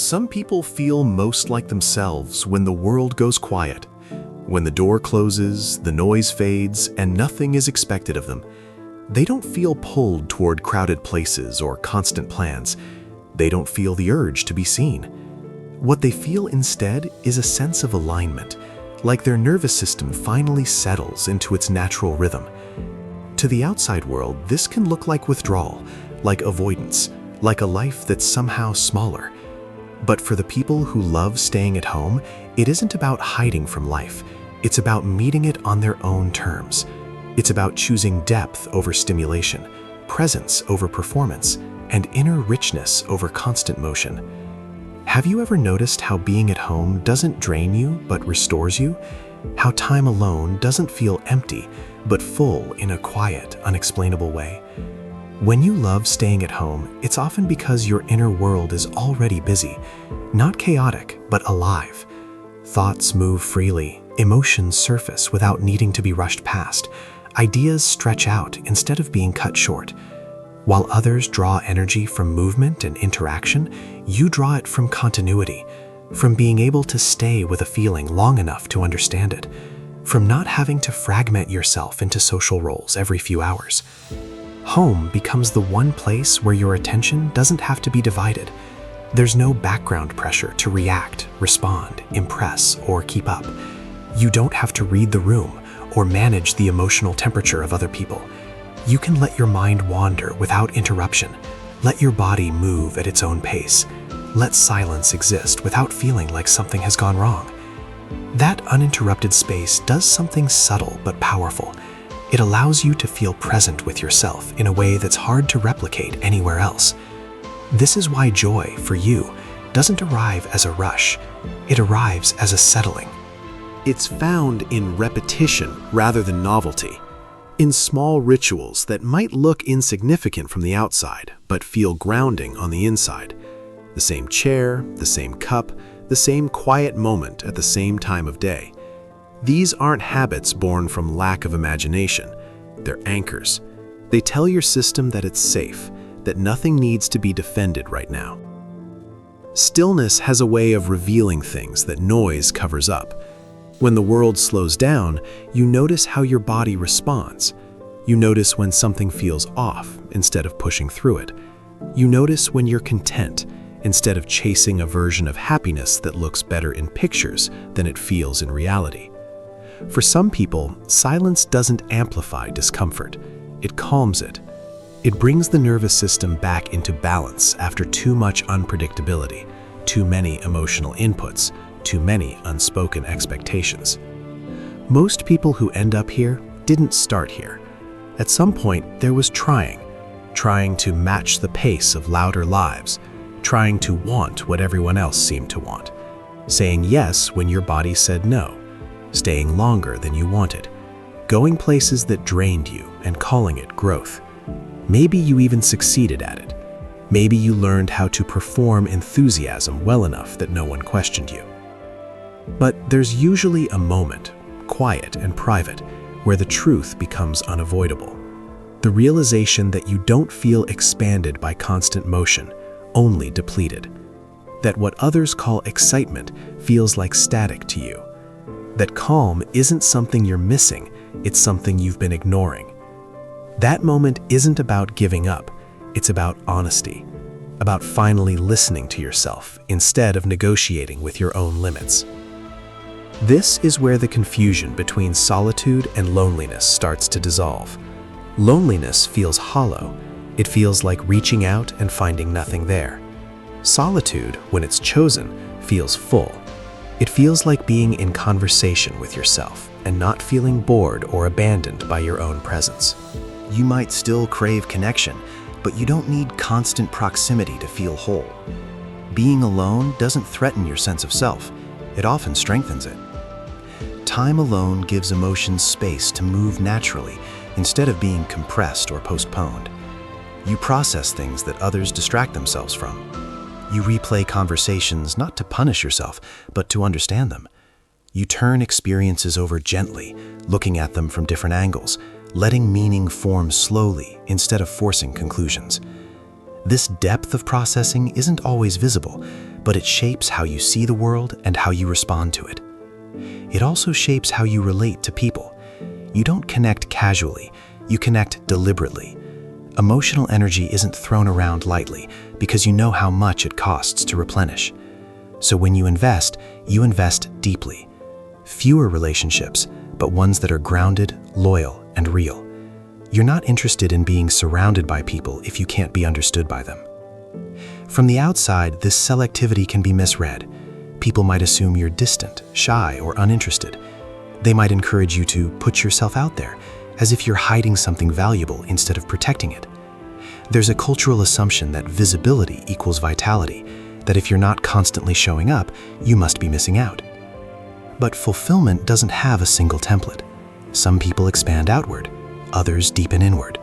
Some people feel most like themselves when the world goes quiet. When the door closes, the noise fades, and nothing is expected of them. They don't feel pulled toward crowded places or constant plans. They don't feel the urge to be seen. What they feel instead is a sense of alignment, like their nervous system finally settles into its natural rhythm. To the outside world, this can look like withdrawal, like avoidance, like a life that's somehow smaller. But for the people who love staying at home, it isn't about hiding from life. It's about meeting it on their own terms. It's about choosing depth over stimulation, presence over performance, and inner richness over constant motion. Have you ever noticed how being at home doesn't drain you but restores you? How time alone doesn't feel empty but full in a quiet, unexplainable way? When you love staying at home, it's often because your inner world is already busy, not chaotic, but alive. Thoughts move freely, emotions surface without needing to be rushed past, ideas stretch out instead of being cut short. While others draw energy from movement and interaction, you draw it from continuity, from being able to stay with a feeling long enough to understand it, from not having to fragment yourself into social roles every few hours. Home becomes the one place where your attention doesn't have to be divided. There's no background pressure to react, respond, impress, or keep up. You don't have to read the room or manage the emotional temperature of other people. You can let your mind wander without interruption. Let your body move at its own pace. Let silence exist without feeling like something has gone wrong. That uninterrupted space does something subtle but powerful. It allows you to feel present with yourself in a way that's hard to replicate anywhere else. This is why joy, for you, doesn't arrive as a rush. It arrives as a settling. It's found in repetition rather than novelty, in small rituals that might look insignificant from the outside, but feel grounding on the inside. The same chair, the same cup, the same quiet moment at the same time of day. These aren't habits born from lack of imagination. They're anchors. They tell your system that it's safe, that nothing needs to be defended right now. Stillness has a way of revealing things that noise covers up. When the world slows down, you notice how your body responds. You notice when something feels off instead of pushing through it. You notice when you're content instead of chasing a version of happiness that looks better in pictures than it feels in reality. For some people, silence doesn't amplify discomfort. It calms it. It brings the nervous system back into balance after too much unpredictability, too many emotional inputs, too many unspoken expectations. Most people who end up here didn't start here. At some point, there was trying to match the pace of louder lives, trying to want what everyone else seemed to want, saying yes when your body said no, staying longer than you wanted, going places that drained you and calling it growth. Maybe you even succeeded at it. Maybe you learned how to perform enthusiasm well enough that no one questioned you. But there's usually a moment, quiet and private, where the truth becomes unavoidable. The realization that you don't feel expanded by constant motion, only depleted. That what others call excitement feels like static to you. That calm isn't something you're missing, it's something you've been ignoring. That moment isn't about giving up, it's about honesty, about finally listening to yourself instead of negotiating with your own limits. This is where the confusion between solitude and loneliness starts to dissolve. Loneliness feels hollow. It feels like reaching out and finding nothing there. Solitude, when it's chosen, feels full. It feels like being in conversation with yourself and not feeling bored or abandoned by your own presence. You might still crave connection, but you don't need constant proximity to feel whole. Being alone doesn't threaten your sense of self. It often strengthens it. Time alone gives emotions space to move naturally instead of being compressed or postponed. You process things that others distract themselves from. You replay conversations not to punish yourself, but to understand them. You turn experiences over gently, looking at them from different angles, letting meaning form slowly instead of forcing conclusions. This depth of processing isn't always visible, but it shapes how you see the world and how you respond to it. It also shapes how you relate to people. You don't connect casually, you connect deliberately. Emotional energy isn't thrown around lightly because you know how much it costs to replenish. So when you invest deeply. Fewer relationships, but ones that are grounded, loyal, and real. You're not interested in being surrounded by people if you can't be understood by them. From the outside, this selectivity can be misread. People might assume you're distant, shy, or uninterested. They might encourage you to put yourself out there, as if you're hiding something valuable instead of protecting it. There's a cultural assumption that visibility equals vitality, that if you're not constantly showing up, you must be missing out. But fulfillment doesn't have a single template. Some people expand outward, others deepen inward.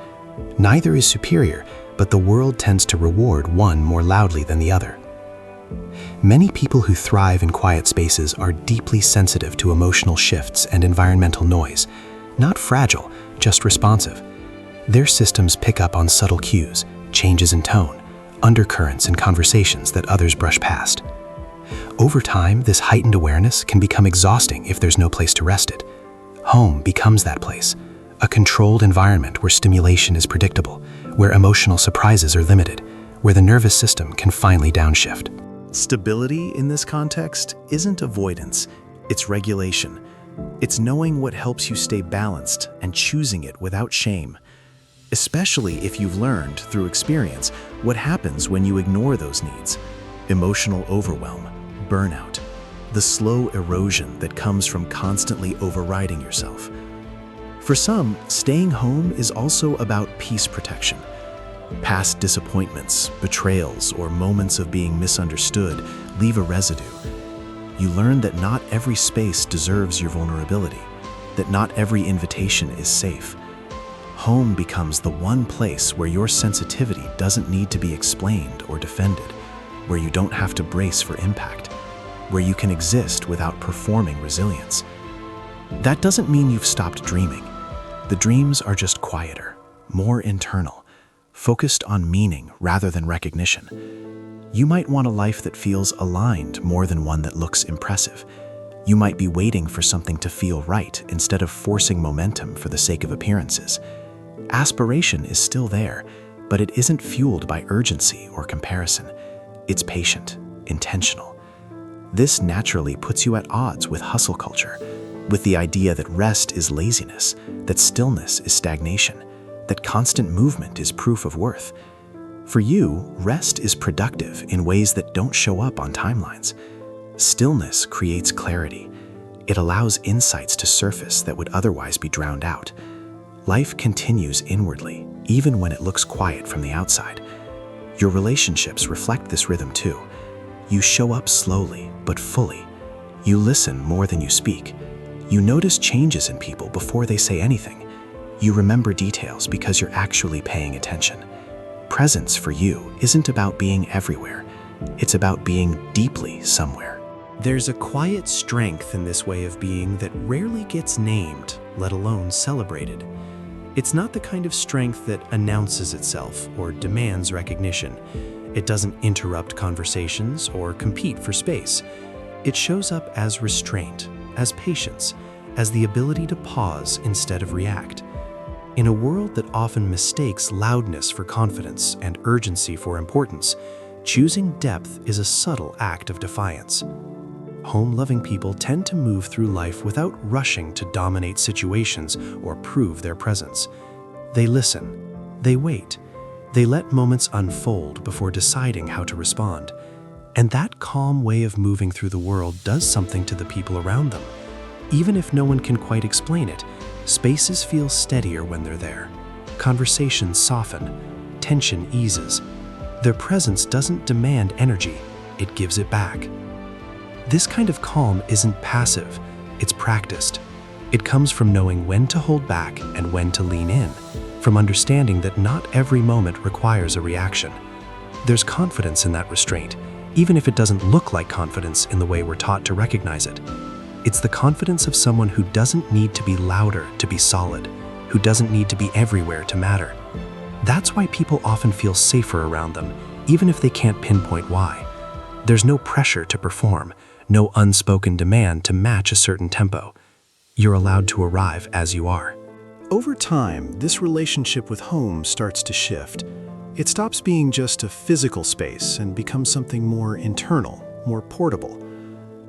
Neither is superior, but the world tends to reward one more loudly than the other. Many people who thrive in quiet spaces are deeply sensitive to emotional shifts and environmental noise. Not fragile, just responsive. Their systems pick up on subtle cues, changes in tone, undercurrents in conversations that others brush past. Over time, this heightened awareness can become exhausting if there's no place to rest it. Home becomes that place, a controlled environment where stimulation is predictable, where emotional surprises are limited, where the nervous system can finally downshift. Stability in this context isn't avoidance, it's regulation. It's knowing what helps you stay balanced and choosing it without shame. Especially if you've learned through experience what happens when you ignore those needs. Emotional overwhelm, burnout, the slow erosion that comes from constantly overriding yourself. For some, staying home is also about peace protection. Past disappointments, betrayals, or moments of being misunderstood leave a residue. You learn that not every space deserves your vulnerability, that not every invitation is safe. Home becomes the one place where your sensitivity doesn't need to be explained or defended, where you don't have to brace for impact, where you can exist without performing resilience. That doesn't mean you've stopped dreaming. The dreams are just quieter, more internal, focused on meaning rather than recognition. You might want a life that feels aligned more than one that looks impressive. You might be waiting for something to feel right instead of forcing momentum for the sake of appearances. Aspiration is still there, but it isn't fueled by urgency or comparison. It's patient, intentional. This naturally puts you at odds with hustle culture, with the idea that rest is laziness, that stillness is stagnation, that constant movement is proof of worth. For you, rest is productive in ways that don't show up on timelines. Stillness creates clarity. It allows insights to surface that would otherwise be drowned out. Life continues inwardly, even when it looks quiet from the outside. Your relationships reflect this rhythm too. You show up slowly, but fully. You listen more than you speak. You notice changes in people before they say anything. You remember details because you're actually paying attention. Presence for you isn't about being everywhere. It's about being deeply somewhere. There's a quiet strength in this way of being that rarely gets named, let alone celebrated. It's not the kind of strength that announces itself or demands recognition. It doesn't interrupt conversations or compete for space. It shows up as restraint, as patience, as the ability to pause instead of react. In a world that often mistakes loudness for confidence and urgency for importance, choosing depth is a subtle act of defiance. Home-loving people tend to move through life without rushing to dominate situations or prove their presence. They listen, they wait, they let moments unfold before deciding how to respond. And that calm way of moving through the world does something to the people around them. Even if no one can quite explain it, spaces feel steadier when they're there. Conversations soften, tension eases. Their presence doesn't demand energy, it gives it back. This kind of calm isn't passive, it's practiced. It comes from knowing when to hold back and when to lean in, from understanding that not every moment requires a reaction. There's confidence in that restraint, even if it doesn't look like confidence in the way we're taught to recognize it. It's the confidence of someone who doesn't need to be louder to be solid, who doesn't need to be everywhere to matter. That's why people often feel safer around them, even if they can't pinpoint why. There's no pressure to perform, no unspoken demand to match a certain tempo. You're allowed to arrive as you are. Over time, this relationship with home starts to shift. It stops being just a physical space and becomes something more internal, more portable.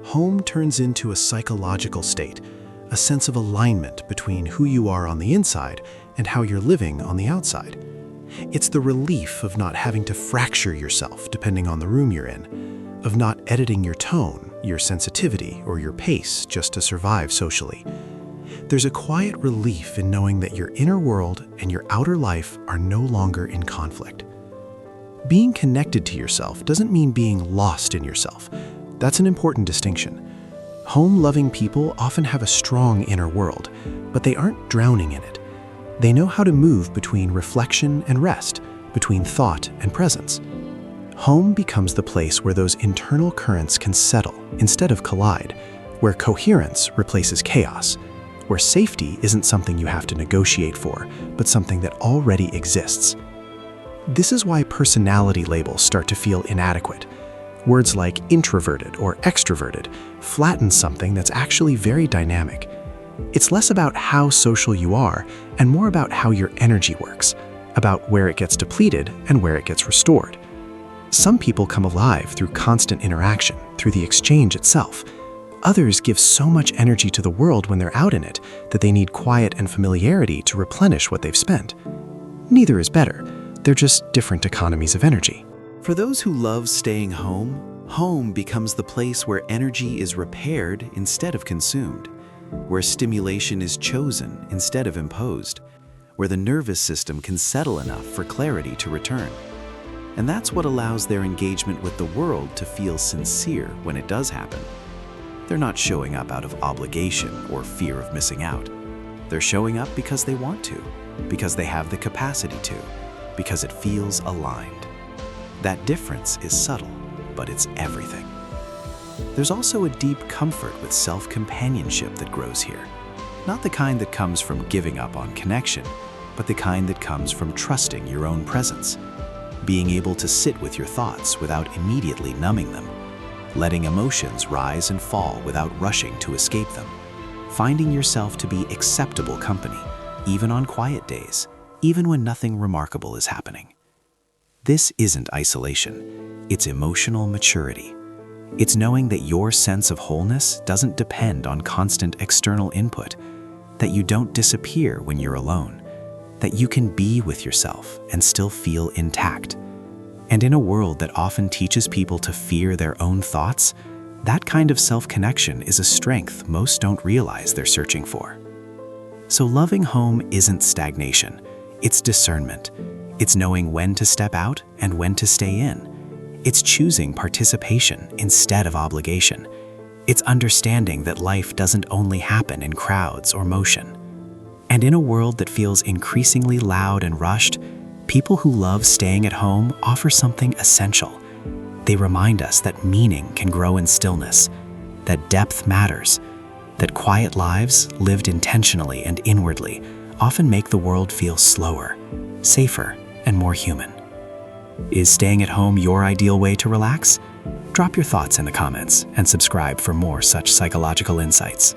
Home turns into a psychological state, a sense of alignment between who you are on the inside and how you're living on the outside. It's the relief of not having to fracture yourself depending on the room you're in, of not editing your tone, your sensitivity, or your pace just to survive socially. There's a quiet relief in knowing that your inner world and your outer life are no longer in conflict. Being connected to yourself doesn't mean being lost in yourself. That's an important distinction. Home-loving people often have a strong inner world, but they aren't drowning in it. They know how to move between reflection and rest, between thought and presence. Home becomes the place where those internal currents can settle instead of collide, where coherence replaces chaos, where safety isn't something you have to negotiate for, but something that already exists. This is why personality labels start to feel inadequate. Words like introverted or extroverted flatten something that's actually very dynamic. It's less about how social you are and more about how your energy works, about where it gets depleted and where it gets restored. Some people come alive through constant interaction, through the exchange itself. Others give so much energy to the world when they're out in it that they need quiet and familiarity to replenish what they've spent. Neither is better. They're just different economies of energy. For those who love staying home, home becomes the place where energy is repaired instead of consumed, where stimulation is chosen instead of imposed, where the nervous system can settle enough for clarity to return. And that's what allows their engagement with the world to feel sincere when it does happen. They're not showing up out of obligation or fear of missing out. They're showing up because they want to, because they have the capacity to, because it feels aligned. That difference is subtle, but it's everything. There's also a deep comfort with self-companionship that grows here. Not the kind that comes from giving up on connection, but the kind that comes from trusting your own presence, being able to sit with your thoughts without immediately numbing them, letting emotions rise and fall without rushing to escape them, finding yourself to be acceptable company, even on quiet days, even when nothing remarkable is happening. This isn't isolation, it's emotional maturity. It's knowing that your sense of wholeness doesn't depend on constant external input, that you don't disappear when you're alone, that you can be with yourself and still feel intact. And in a world that often teaches people to fear their own thoughts, that kind of self-connection is a strength most don't realize they're searching for. So loving home isn't stagnation, it's discernment. It's knowing when to step out and when to stay in. It's choosing participation instead of obligation. It's understanding that life doesn't only happen in crowds or motion. And in a world that feels increasingly loud and rushed, people who love staying at home offer something essential. They remind us that meaning can grow in stillness, that depth matters, that quiet lives lived intentionally and inwardly often make the world feel slower, safer, and more human. Is staying at home your ideal way to relax? Drop your thoughts in the comments and subscribe for more such psychological insights.